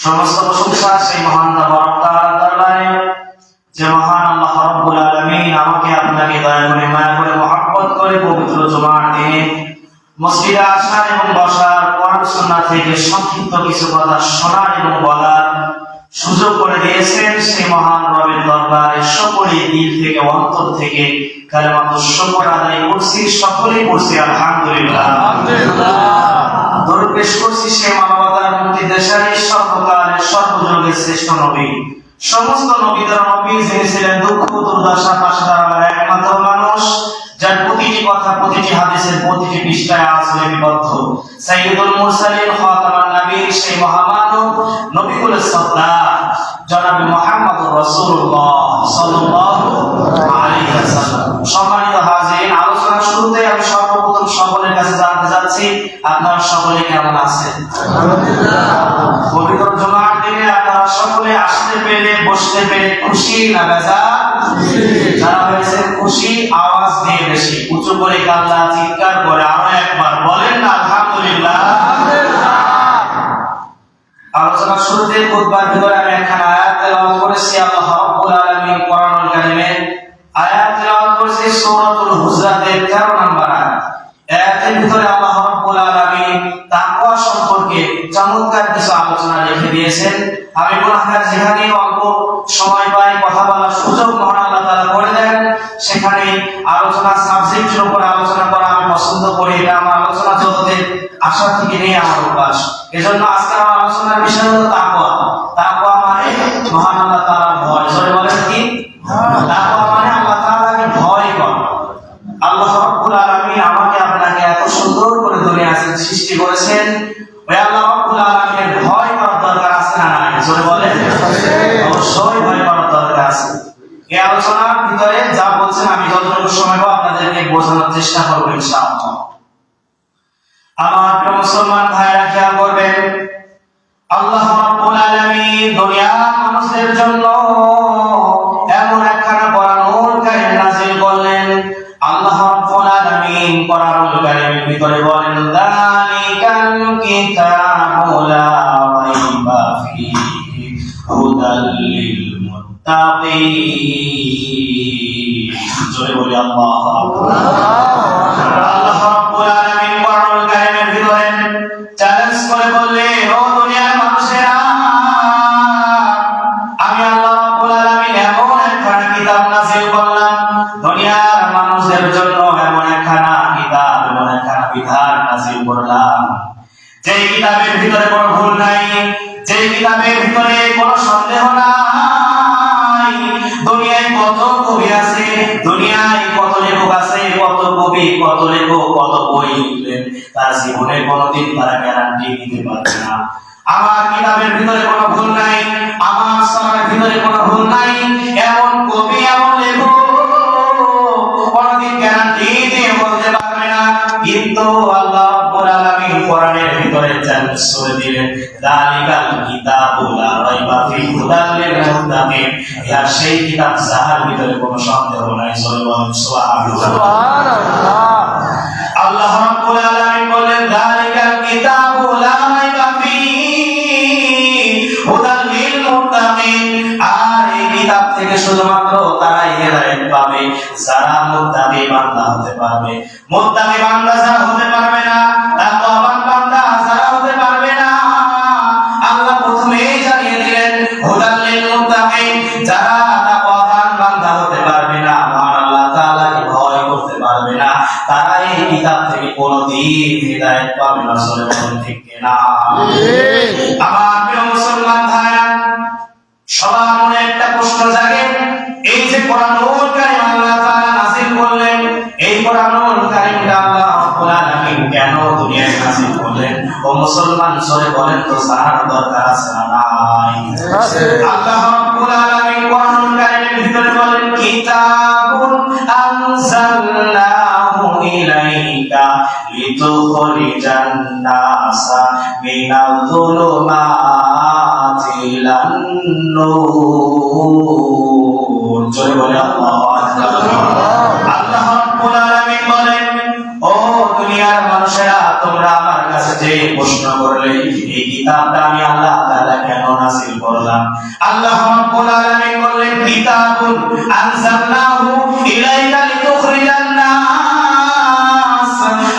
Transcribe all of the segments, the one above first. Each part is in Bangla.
সমস্ত প্রশংসা সেই মহান তাআলার দরবারে যে মহান আল্লাহ রাব্বুল আলামিন আমাকে আপনাকে দয়া করে মায়া করে মহব্বত করে পবিত্র জুমার দিনে মসজিদে আসার এবং বসার কোরআন সুন্নাহ থেকে সংক্ষিপ্ত কিছু কথা শোনার এবং বলার সুযোগ করে দিয়েছেন। সেই মহান রবের দরবারে সকলে দিল থেকে অন্তর থেকে কালেমাতুশ শুকর আদায় করছি, সকলেই করছি আলহামদুলিল্লাহ। দরুদ পেশ করছি সেই মানবতার মুক্তি দেশারী সর্বকালের সর্বযুগের শ্রেষ্ঠ নবী, সমস্ত নবীদের নবী যিনি ছিলেন দুঃখ দুর্দশার পাশে দাঁড়াবার একমাত্র মানুষ, যার প্রতিটি কথা প্রতিটি হাদিসের প্রতিটি পৃষ্ঠায় আছে লিপিবদ্ধ, সাইয়্যিদুল মুরসালিন খাতামুন নবীর সেই মহামানব নবীকুলের সর্দার জনাব মুহাম্মদুর রাসূলুল্লাহ সাল্লাল্লাহু আলাইহি ওয়াসাল্লাম। সম্মানিত হাজিরিন, আলোচনার শুরুতে আমি সর্বপ্রথম সকলের কাছে জানতে চাচ্ছি আপনারা সকলে কেমন আছেন? আলহামদুলিল্লাহ। পবিত্র জুমার দিনে আপনারা সকলে আসতে পেরে বসতে পেরে খুশি না বেজার? যারা হয়েছে খুশি আওয়াজ দিয়ে বেশি উঁচু করে কান্না চিৎকার করে আরো একবার বলেন না আলহামদুলিল্লাহ। আলোচনার শুরুতে খুতবার ভিতরে আমি একখানা আয়াত তেলাওয়াত করেছি। আল্লাহ রাব্বুল আলামিন কোরআনুল কারীমের আয়াত তেলাওয়াত করেছি সূরাতুল হুজরাতের 13 নম্বর আয়াত। আয়াতের ভিতরে আল্লাহ রাব্বুল আলামিন তাকওয়া সম্পর্কে চমৎকার কিছু আলোচনা রেখে দিয়েছেন। আমি গুনাহগার যেখানে অল্প সময় পাই কথা বলার সুযোগ মহান আল্লাহ তাআলা করে দেন, সেখানে আলোচনার সাবজেক্টের উপর আলোচনা করা আমি পছন্দ করি। এটা আমার আলোচনা জগতে আশা থেকে নেই আমার অভ্যাস। এজন্য আজকে আমার আলোচনার বিষয় হলো তাকওয়া। তাকওয়া মানে মহান আল্লাহ তাআলার ভয়। জোরে বলেন কি? তাকওয়া মানে আল্লাহ তাআলাকে ভয় করা। আল্লাহ রাব্বুল আলামিন আমাকে আপনাকে এত সুন্দর করে দুনিয়ায় সৃষ্টি করেছেন, ওই আল্লাহ রাব্বুল আলামিনের ভয় করার দরকার আছে না নাই? জোরে বলেন। অবশ্যই ভয় করার দরকার আছে। এই আলোচনার ভিতরে যা বলছেন আমি যতটুকু সময় পাবো আপনাদেরকে বোঝানোর চেষ্টা করবো ইনশাআল্লাহ। আমার প্রিয় মুসলমান ভাইরা খেয়াল করবেন, আল্লাহ রাব্বুল আলামিন দুনিয়ার মানুষের জন্য এমন একখানা কোরআনুল কারীম নাযিল করলেন। আল্লাহ রাব্বুল আলামিন কোরআনুল কারীমের ভিতরে বলেন, যালিকাল কিতাবু লা রাইবা ফীহি হুদাল লিল মুত্তাকিন। জোরে বলি আল্লাহু আকবার। আল্লাহ রাব্বুল আলামিন কোরআনুল কারীমের ভিতরে চ্যালেঞ্জ করে বললেন, ও দুনিয়ার মানুষেরা, আমি আল্লাহ রাব্বুল আলামিন এমন একখানা কিতাব নাযিল করলাম, দুনিয়ার মানুষের জন্য এমন একখানা কিতাব, এমন একখানা বিধান নাযিল করলাম, যে কিতাবের ভিতরে কোনো ভুল নাই, যে কিতাবের ভিতরে কোনো সন্দেহ নাই। দুনিয়ায় কত কবি আছে, দুনিয়ায় কত লেখক আছে, কত কবি, কত লেখক, কত বই লিখলেন, তার জীবনে কোনোদিন তারা গ্যারান্টি দিতে পারবে না আমার কিতাবের ভিতরে কোনো ভুল নাই, আমার সরার ভিতরে কোনো ভুল নাই। এমন কবি, এমন লেখক কোনোদিন গ্যারান্টি দিয়ে বলতে পারবে না। কিন্তু আল্লাহ রাব্বুল আলামিন কোরআনের ভিতরে চ্যালেঞ্জ করে দিলেন, যালিকাল কিতাবু লা রাইবা ফীহি হুদাল লিল মুত্তাকিন। ইয়া সেই কিতাব যার ভিতরে কোনো সন্দেহ নাই। সুবহানাল্লাহ। আল্লাহ রাব্বুল আলামিন বলেন, যালিকাল কিতাবু লা রাইবা ফীহি হুদাল লিল মুত্তাকিন। আর এই কিতাব থেকে শুধুমাত্র তারাই হেদায়েত পাবে যারা মুত্তাকি বান্দা হতে পারবে। মুত্তাকি বান্দা যারা হতে পারবে না, তাকওয়াবান বান্দা যারা হতে পারবে না, আল্লাহ প্রথমেই জানিয়ে দিলেন হুদাল লিল মুত্তাকিন। যারা তাকওয়াবান বান্দা হতে পারবে না, মহান আল্লাহ তাআলাকে ভয় করতে পারবে না, তারা এই কিতাব থেকে কোনোদিন হেদায়েত পাবে না। সরে বলেন ঠিক কিনা? আমার প্রিয় মুসলমান ভাইরা, সবার মনে একটা প্রশ্ন জাগে, এই যে কোরআনুল কারীম আল্লাহ তাআলা নাযিল করলেন, এই কোরআনুল কারীমটা আল্লাহ রাব্বুল আলামিন কেন দুনিয়ায় নাযিল করলেন? ও মুসলমান সরে বলেন তো, জানার দরকার আছে না নাই? আল্লাহ রাব্বুল আলামিন কোরআনুল কারীমের ভিতরে বলেন, কিতাবুন আনজালনাহু ইলাইকা লিতুখরিজান নাসা মিনাল যুলুমাতি ইলান নূর। জোরে বলে আল্লাহু আকবার। আল্লাহ রাব্বুল আলামিন বলেন, ও দুনিয়ার মানুষেরা, তোমরা আমার কাছে যে প্রশ্ন করলে এই কিতাবটা আমি আল্লাহ তাআলা কেন নাযিল করলাম। আল্লাহ রাব্বুল আলামিন বললেন কিতাবুন আনজালনাহু ইলাইকা লিতুখরিজান নাস।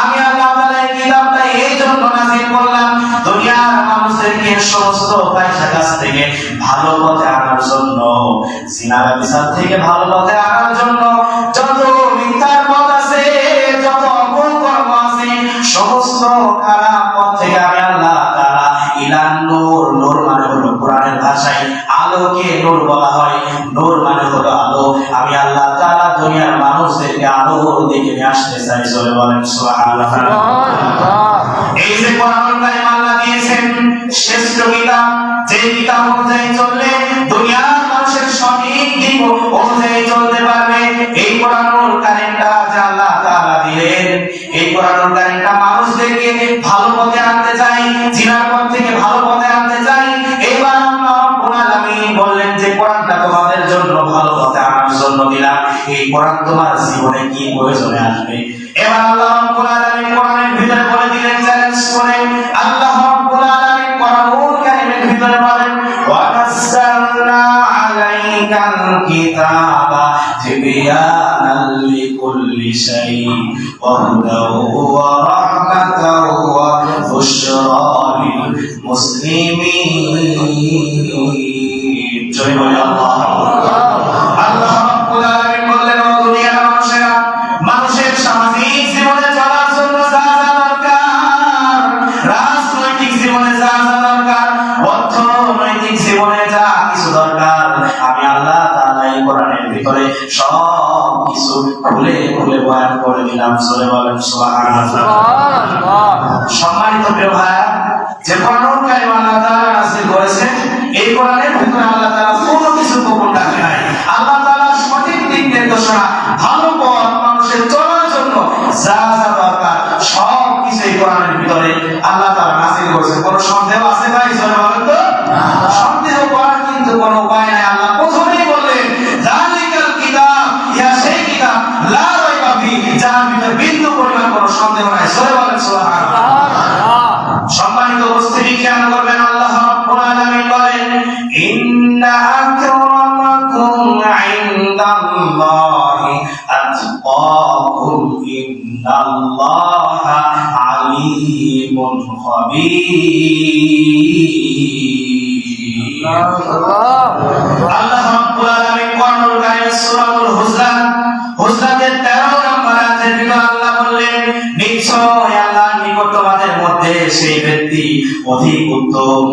আমি আল্লাহ তাআলা এই কিতাবটা এই জন্য নাযিল করলাম দুনিয়ার মানুষদেরকে সমস্ত পয়সা কাছ থেকে ভালো পথে আনার জন্য, জিনা ব্যভিচার থেকে ভালো পথে আনার জন্য, যত মিথ্যার পথ আছে, যত অপকর্ম আছে, সমস্ত খারাপ পথ থেকে আমি আল্লাহ তাআলা ইলান নূর, নূর মানে হলো কোরআনের ভাষায় আলোকে নূর বলা হয়, নূর মানে হলো আলো। আমি আল্লাহ তাআলা দুনিয়ার মানুষদেরকে আলোর দিকে নিয়ে আসতে চাই। জোরে বলেন সুবহানাল্লাহ। এই যে কোরআনুল কারীম আল্লাহ দিয়েছেন শ্রেষ্ঠ কিতাব, যে কিতাব অনুযায়ী চললে দুনিয়ার মানুষের সঠিক দিক অনুযায়ী চলতে পারবে, এই কোরআনুল কারীমটা যে আল্লাহ তাআলা দিলেন, এই কোরআনুল কারীমটা মানুষদেরকে ভালো পথে আনতে চাই, জিনার পথ থেকে ভালো পথে আনতে চাই। এবার আল্লাহ রাব্বুল আলামিন বললেন যে কোরআনটা তোমাদের জন্য ভালো পথে আনার জন্য দিলাম, এই কোরআন তোমার জীবনে কি প্রয়োজনে আসবে। এবার আল্লাহ রাব্বুল আলামিন কোরআনের ভিতরে বলে দিলেন, চ্যালেঞ্জ করে আল্লাহ রাব্বুল আলামিন কোরআনুল কারীমের ভিতরে বলেন ওয়া নাযালনা আলাইকাল কিতাবা তিবয়ানাল লিকুল্লি শাই ওয়া হুদাও ওয়া রাহমাতাও ওয়া বুশরা লিল মুসলিমিন। জয় বলে আল্লাহ। আল্লাহ রাব্বুল আলামিন বললেন ও দুনিয়ার মানুষেরা, মানুষের সামাজিক জীবনে চলার জন্য যা যা দরকার, রাজনৈতিক জীবনে যা যা দরকার, অর্থনৈতিক জীবনে যা কিছু দরকার, আমি আল্লাহ তাআলা এই কোরআনের ভিতরে সব কিছু খুলে খুলে বয়ান করে দিলাম। জোরে বলেন সুবহানাল্লাহ। সম্মানিত প্রিয় ভাই, যে কোরআনুল কারীম আল্লাহ তাআলা নাযিল করেছেন, এই কোরআনের ভিতরে আল্লাহ তাআলা কোনো কিছু গোপন রাখে নাই। আল্লাহ তাআলা সঠিক দিক নির্দেশনা, ভালো পথ মানুষের চলার জন্য যা যা দরকার সব কিছু এই কোরআনের ভিতরে আল্লাহ তাআলা নাযিল করেছেন। কোনো সন্দেহ আছে ভাই? জোরে বলেন তো। সন্দেহ করার কিন্তু কোনো উপায় নাই। আল্লাহ প্রথমেই বললেন যালিকাল কিতাব, ইহা সেই কিতাব লা রাইবা ফিহি, যার ভিতরে বিন্দু পরিমাণ কোনো সন্দেহ নাই। জোরে বলেন সুবহানাল্লাহ। সম্মানিত উপস্থিতি, খেয়াল করবেন আল্লাহ রাব্বুল আলামিন বলেন ইন্না আকরামাকুম ইনদাল্লাহি আতকাকুম ইন্নাল্লাহা আলিমুন খাবীর। আল্লাহ রাব্বুল আলামিন কোরআনুল কারীম সূরাতুল হুজরাত, হুজরাতের 13 নম্বর আয়াতের ভিতরে আল্লাহ বললেন নিশ্চয় আল্লাহর নিকট তোমাদের মধ্যে সেই ব্যক্তি অধিক উত্তম,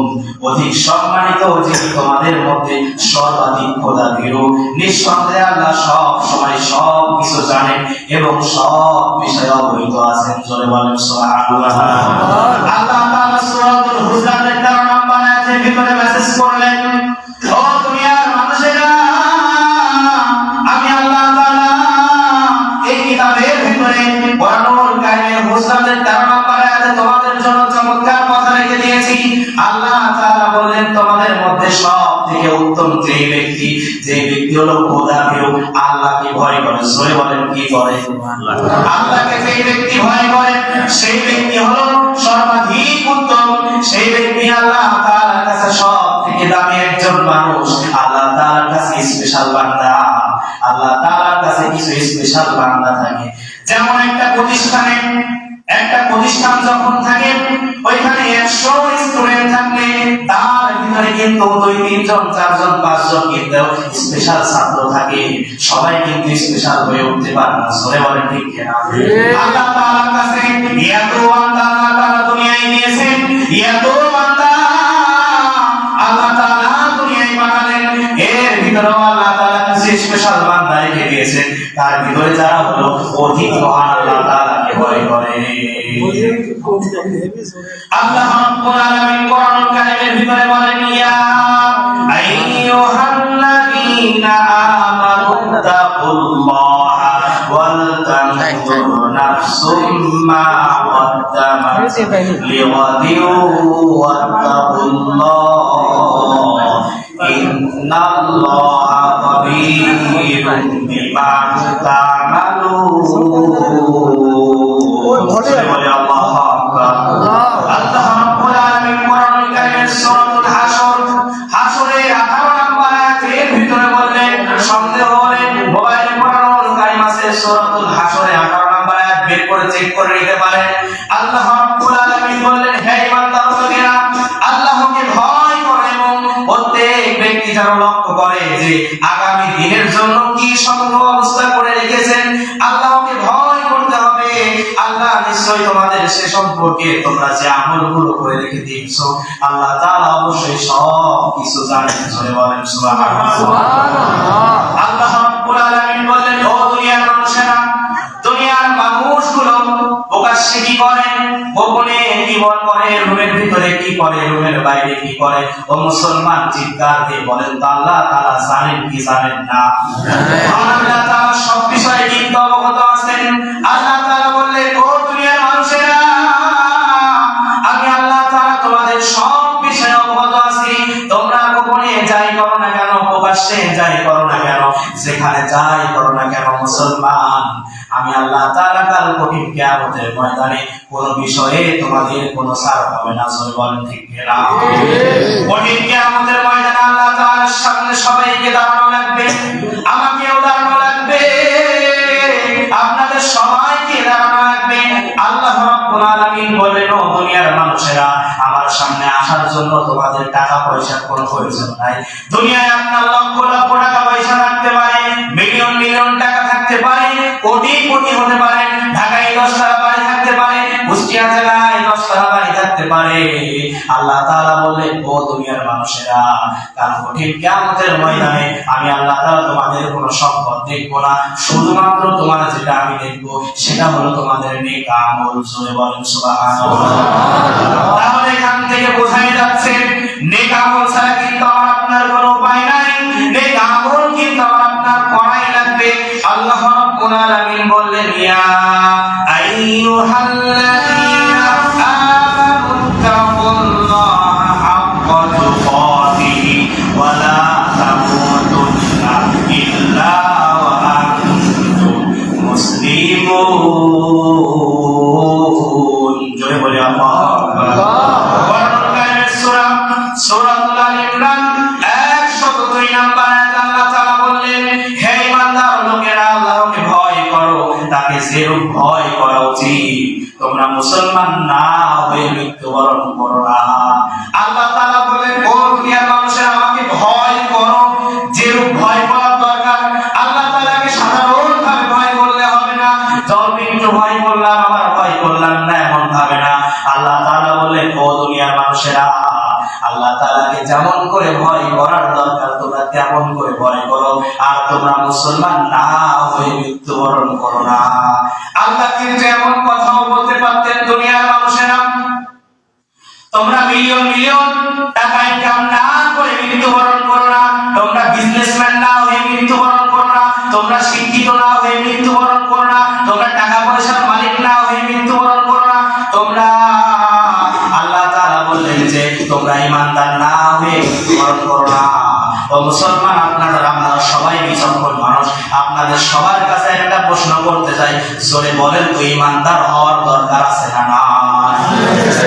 অধিক সম্মানিত, যিনি তোমাদের মধ্যে সর্বাধিক খোদাভীরু। নিঃসন্দেহে আল্লাহ সব সময় সব কিছু জানেন এবং সব বিষয়ে অবহিত আছেন। জোরে বলেন সুবহানাল্লাহ। আল্লাহ তাআলা সূরাতুল হুজরাতের 13 নম্বর আয়াতের ভিতরে মেসেজ করলেন ও দুনিয়ার মানুষেরা, আমি আল্লাহ তাআলা এই কিতাবের ভিতরে কোরআনুল কারীমের হুজরাতের 13 নম্বর আয়াতে তোমাদের জন্য চমৎকার কথা রেখে দিয়েছি। আল্লাহ তাআলা বললেন তোমাদের মধ্যে সবথেকে উত্তম যে ব্যক্তি, যে ব্যক্তি হলো খোদাভীরু, আল্লাহকে ভয় করে। জোরে বলেন কি করে? আল্লাহকে যে ব্যক্তি ভয় করে সেই ব্যক্তি হলো সর্বাধিক উত্তম, সেই ব্যক্তি আল্লাহ তাআলার কাছে সবথেকে দামি একজন মানুষ। আল্লাহ তাআলার কাছে স্পেশাল বান্দা, আল্লাহ তাআলার কাছে কিছু স্পেশাল বান্দা থাকে। যেমন একটা প্রতিষ্ঠান যখন থাকে, ওইখানে 100 স্টুডেন্ট থাকলে তার ভিতরে কিন্তু 2, 3 জন, 4 জন, 5 জন কিন্তু স্পেশাল ছাত্র থাকে। সবাই কিন্তু স্পেশাল হয়ে উঠতে পারে না। জোরে বলেন ঠিক কিনা? আল্লাহ তাআলার কাছে এত বান্দা আল্লাহ তাআলা দুনিয়ায় দিয়েছেন, এত বান্দা আল্লাহ তাআলা দুনিয়ায় পাঠালেন, এর ভিতরে আল্লাহ তাআলা কিছু স্পেশাল বান্দা রেখে দিয়েছেন। তার ভিতরে যারা হলো অধিক মহান আল্লাহ তাআলাকে ভয় করে। আল্লাহ রাব্বুল আলামিন কোরআনুল কারীমের ভিতরে বলেন ইয়া আইয়ুহাল্লাযীনা আমানু তাকুল্লাহা ওয়াল তানজুর নাফসুম মা কদ্দামাত লিগাদিন ওয়াত্তাকুল্লাহ ইন্নাল্লাহা খাবীরুম বিমা তা'মালুন। বলে আল্লাহু আকবার। আল্লাহ রাব্বুল আলামিন কোরআনুল কারীমের সূরাতুল হাশর যে আগামী দিনের জন্য কি ব্যবস্থা করে রেখেছেন। আল্লাহকে ভয় করতে হবে। আল্লাহ নিশ্চয়ই তোমাদের সে সম্পর্কে তোমরা যে আমলগুলো করে রেখে দিয়েছো আল্লাহ তাআলা অবশ্যই সব কিছু জানেন। জোরে বলেন সুবহানাল্লাহ। আল্লাহ রাব্বুল আলামিন বলেন, ও দুনিয়ার মানুষেরা, দুনিয়ার মানুষগুলো প্রকাশ্যে কি করে, গোপনে কি করে, রুমের ভিতরে কি করে, রুমের বাইরে কি করে, ও মুসলমান চিৎকার দিয়ে বলেন তো আল্লাহ তাআলা জানেন কি জানেন না? আল্লাহ তাআলা সব বিষয়ে কিন্তু অবগত আছেন। আল্লাহ তাআলা বললেন, ও দুনিয়ার মানুষেরা, আমি আল্লাহ তাআলা তোমাদের সব বিষয়ে অবগত আছি। তোমরা গোপনে যাই করো না কেন, প্রকাশ্যে যাই করো না কেন, যেখানে যাই করো না কেন মুসলমান, আমি আল্লাহ তাআলা কাল কঠিন কিয়ামতের ময়দানে কোন বিষয়ে তোমাদের কোনো ছাড় হবে না। জোরে বলেন ঠিক কিনা? কঠিন কিয়ামতের ময়দানে আল্লাহ তাআলার সামনে সবাইকে দাঁড়ানো লাগবে, আমাকেও দাঁড়ানো লাগবে, আপনাদের সবাইকে দাঁড়ানো লাগবে। আল্লাহ রাব্বুল আলামিন বলেন, ও দুনিয়ার মানুষেরা, আমার সামনে আসার জন্য তোমাদের টাকা পয়সার কোনো প্রয়োজন নাই। দুনিয়ায় আপনার লক্ষ লক্ষ টাকা পয়সা থাকতে পারে, মিলিয়ন মিলিয়ন টাকা থাকতে পারে, কোটি কোটি হতে পারে, ঢাকায় 10তলা বাড়ি থাকতে পারে, কুষ্টিয়া জেলায় 10তলা বাড়ি থাকতে পারে। আল্লাহ তাআলা বললেন, ও দুনিয়ার মানুষেরা, কাল কঠিন কিয়ামতের ময়দানে আমি আল্লাহ তাআলা তোমাদের কোনো সম্পদ দেখব না, শুধুমাত্র তোমার যেটা আমি দেখব সেটা হলো তোমাদের নেক আমল। জোরে বলেন সুবহানাল্লাহ। তাহলে এখান থেকে বোঝাই যাচ্ছে নেক আমল ছাড়া কিন্তু আমার আপনার কোনো উপায় নাই। নেক আমল কিন্তু আমার আপনার করাই লাগবে। আল্লাহ রাব্বুল আলামিন বললেন, ইয়া আইয়ুহাল্লাযীনা আমানু তাকুল্লাহা হাক্কা তুকাতিহি ওয়া লা তামুতুন্না ইল্লা ওয়া আনতুম মুসলিমুন। জোরে বলি আল্লাহু আকবার। সূরাতুল আল ইমরান 102 নম্বর আয়াতে আল্লাহ তাআলা বললেন, হে ঈমানদার লোকেরা, আল্লাহকে ভয় করো, তাকে যেরূপ ভয় করা উচিত। তোমরা মুসলমান না হয়ে মৃত্যুবরণ করো না। আল্লাহ তাআলা বলেন, ও দুনিয়ার মানুষেরা, আমাকে ভয় করো যেরূপ ভয় করার দরকার। আল্লাহ তাআলাকে সাধারণভাবে ভয় করলে হবে না, জলপি একটু ভয় করলাম আবার ভয় করলাম না, এমন ভাবে না। আল্লাহ তাআলা বললেন, ও দুনিয়ার মানুষেরা, আল্লাহ তাআলাকে যেমন করে ভয় করার দরকার তোমরা তেমন করে ভয় করো, আর তোমরা মুসলমান না হয়ে মৃত্যুবরণ করো না। আল্লাহ কিন্তু এমন কথাও বলতে পারতেন, দুনিয়ার মানুষেরা, তোমরা মিলিয়ন মিলিয়ন টাকা ইনকাম না করে মৃত্যুবরণ করো না, তোমরা বিজনেসম্যান না হয়ে মৃত্যুবরণ করো না, তোমরা শিক্ষিত না হয়ে মৃত্যুবরণ করো না, তোমরা টাকা পয়সার মালিক না হয়ে মৃত্যুবরণ করো না, তোমরা, আল্লাহ তাআলা বললেন যে তোমরা ঈমানদার না হয়ে মৃত্যুবরণ করো না। ও মুসলমান, আপনারা সবাই বিচক্ষণ মানুষ, আপনাদের সবার কাছে একটা প্রশ্ন করতে চাই, জোরে বলেন তো ঈমানদার হওয়ার দরকার আছে না না?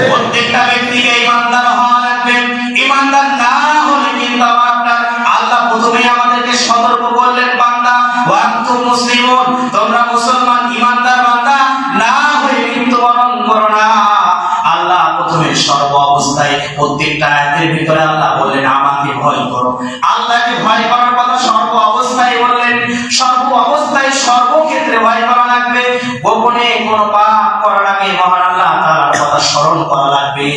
প্রত্যেকটা ব্যক্তিকে ঈমানদার হওয়া লাগবে। ঈমানদার না হলে কিন্তু আপনার আল্লাহ প্রথমেই আমাদেরকে সতর্ক করলেন, বান্দা ওয়া আনতুম মুসলিমুন, তোমরা মুসলমান ঈমানদার বান্দা না হয়ে মৃত্যুবরণ করো না। আল্লাহ প্রথমে সর্ব অবস্থায় প্রত্যেকটা আয়াতের ভিতরে আল্লাহ বললেন, আমাকে ভয় করো। আল্লাহকে ভয় করার কথা সর্ব অবস্থায় বললেন, সর্ব অবস্থায় সর্বক্ষেত্রে ভয় করা লাগবে। গোপনে কোনো পাপ করার আগে মহান আল্লাহ তাআলার কথা স্মরণ করা লাগবে।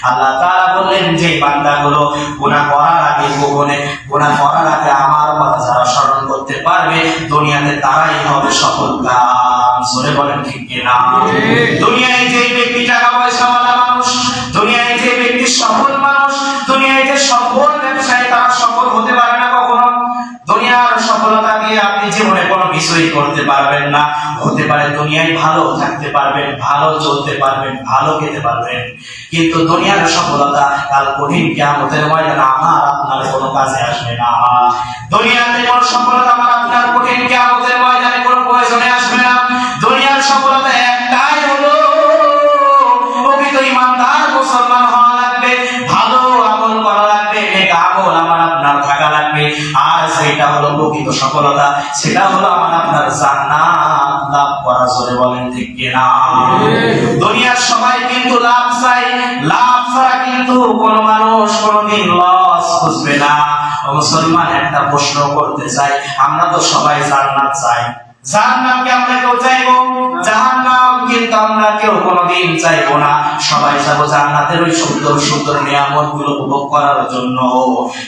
আল্লাহ তাআলা বললেন যে বান্দাগুলো গুনাহ করার আগে, গোপনে গুনাহ করার আগে আমার কথা যারা স্মরণ করতে পারবে দুনিয়াতে তারাই হবে সফল কাম। জোরে বলেন ঠিক কিনা? দুনিয়ায় যে ব্যক্তি টাকা পয়সাওয়ালা মানুষ, দুনিয়ায় যে ব্যক্তি সফল মানুষ, দুনিয়ায় যে সফল ব্যবসায়ী, তারা সফল হতে পারে না কখনো। দুনিয়ার সফলতা দিয়ে আপনি জীবনে কোনো কিছুই করতে পারবেন না। হতে পারে দুনিয়ায় ভালো থাকতে পারবেন, ভালো চলতে পারবেন, ভালো খেতে পারবেন, কিন্তু দুনিয়ার সফলতা কাল কঠিন কিয়ামতের ময়দানে আমার আপনার কোনো কাজে আসবে না। দুনিয়াতে কোনো সফলতা আমার আপনার কঠিন কিয়ামতের ময়দানে কোনো প্রয়োজনে আসবে না। দুনিয়ার সফলতা একটাই হলো, প্রকৃত ঈমানদার মুসলমান হওয়া লাগবে, ভালো আমল করা লাগবে, নেক আমল আমার আপনার থাকা লাগবে। আর সেটা হলো প্রকৃত সফলতা, সেটা হলো আমার আপনার জান্নাত লাভ করা। জোরে বলেন ঠিক কিনা? দুনিয়ার সবাই কিন্তু লাভ চাই, লাভ ছাড়া কিন্তু কোনো মানুষ কোনোদিন লস খুঁজবে না। মুসলমান একটা প্রশ্ন করতে চাই, আমরা তো সবাই জান্নাত চাই, জাহান্নামকে আমরা কেউ চাইবো? জাহান্নাম কিন্তু আমরা কেউ কোনোদিন চাইবো না। সবাই চাইবো জান্নাতের ওই সুন্দর সুন্দর নিয়ামত গুলো উপভোগ করার জন্য।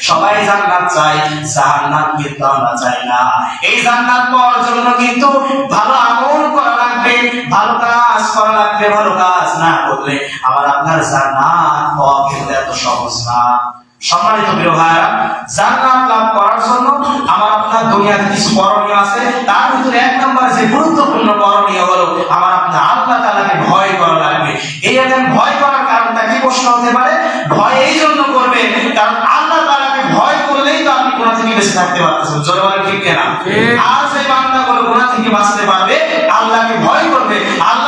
সবাই জান্নাত চাই, জাহান্নাম কিন্তু আমরা চাই না। এই জান্নাত পাওয়ার জন্য কিন্তু ভালো আমল করা লাগবে, ভালো কাজ করা লাগবে। ভালো কাজ না করলে আমার আপনার জান্নাত পাওয়া কিন্তু এত সহজ না। সম্মানিত প্রিয় ভাইরা, জান্নাত লাভ করার জন্য আমার আপনার দুনিয়াতে কিছু করণীয় আছে। তার ভিতরে এক নম্বর যে গুরুত্বপূর্ণ করণীয় হলো আমার আপনার আল্লাহ তাআলাকে ভয় করা লাগবে। এই এখন ভয় করার কারণটা কি প্রশ্ন হতে পারে? ভয় এই জন্য করবে কারণ আল্লাহ তাআলাকে ভয় করলেই তো আপনি গুনাহ থেকে বেঁচে থাকতে পারতেছেন। জোরে বলেন ঠিক কিনা? আর সেই বান্দাগুলো গুনাহ থেকে বাঁচতে পারবে আল্লাহকে ভয় করবে, আল্লাহ